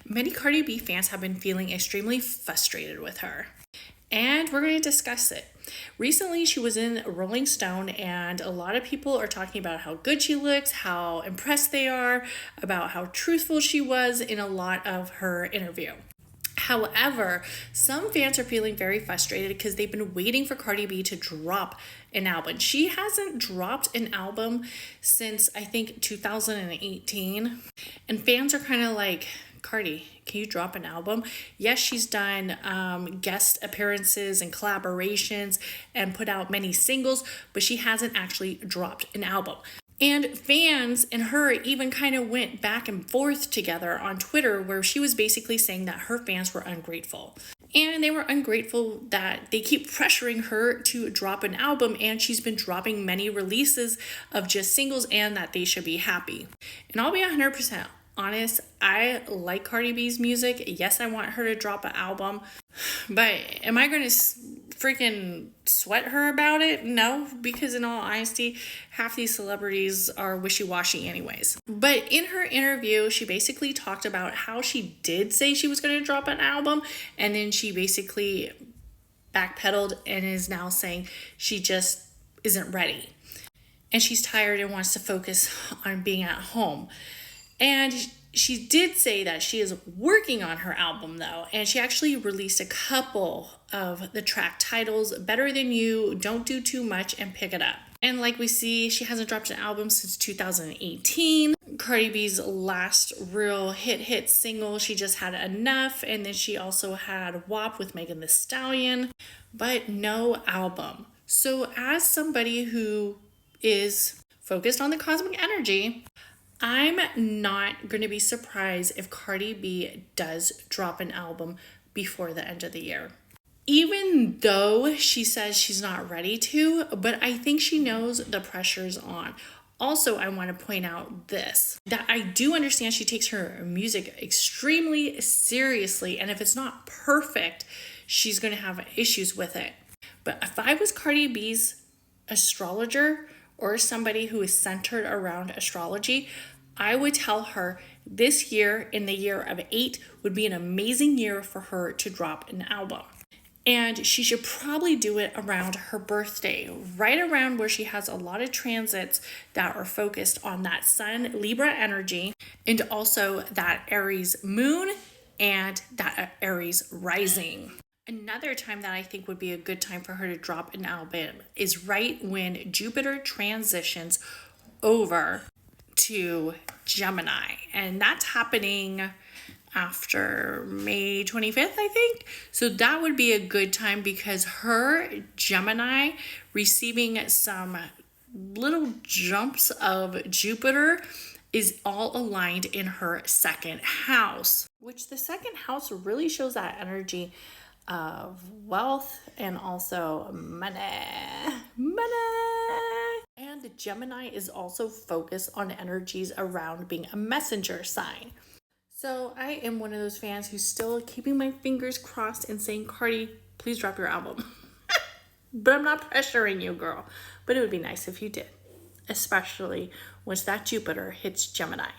Many Cardi B fans have been feeling extremely frustrated with her, and we're going to discuss it. Recently, she was in Rolling Stone, and a lot of people are talking about how good she looks, how impressed they are, about how truthful she was in a lot of her interview. However, some fans are feeling very frustrated because they've been waiting for Cardi B to drop an album. She hasn't dropped an album since I think 2018. And fans are kind of like, Cardi, can you drop an album? Yes, she's done guest appearances and collaborations and put out many singles, but she hasn't actually dropped an album. And fans and her even kind of went back and forth together on Twitter, where she was basically saying that her fans were ungrateful. And they were ungrateful that they keep pressuring her to drop an album, and she's been dropping many releases of just singles, and that they should be happy. And I'll be 100% honest, I like Cardi B's music. Yes, I want her to drop an album, but am I going to freaking sweat her about it? No, because in all honesty, half these celebrities are wishy-washy anyways. But in her interview, she basically talked about how she did say she was going to drop an album, and then she basically backpedaled and is now saying she just isn't ready. And she's tired and wants to focus on being at home. And she did say that she is working on her album though, and she actually released a couple of the track titles: Better Than You, Don't Do Too Much, and Pick It Up. And like we see, she hasn't dropped an album since 2018. Cardi B's last real hit single, she just had Enough, and then she also had WAP with Megan Thee Stallion, but no album. So as somebody who is focused on the cosmic energy, I'm not going to be surprised if Cardi B does drop an album before the end of the year. Even though she says she's not ready to, but I think she knows the pressure's on. Also, I want to point out this, that I do understand she takes her music extremely seriously, and if it's not perfect, she's going to have issues with it. But if I was Cardi B's astrologer, or somebody who is centered around astrology, I would tell her this year, in the year of 8, would be an amazing year for her to drop an album. And she should probably do it around her birthday, right around where she has a lot of transits that are focused on that Sun Libra energy, and also that Aries moon and that Aries rising. Another time that I think would be a good time for her to drop an album is right when Jupiter transitions over to Gemini. And that's happening after May 25th, I think. So that would be a good time because her Gemini receiving some little jumps of Jupiter is all aligned in her second house, which the second house really shows that energy of wealth and also money. And the Gemini is also focused on energies around being a messenger sign. So I am one of those fans who's still keeping my fingers crossed and saying, Cardi, please drop your album. But I'm not pressuring you, girl. But it would be nice if you did, especially once that Jupiter hits Gemini.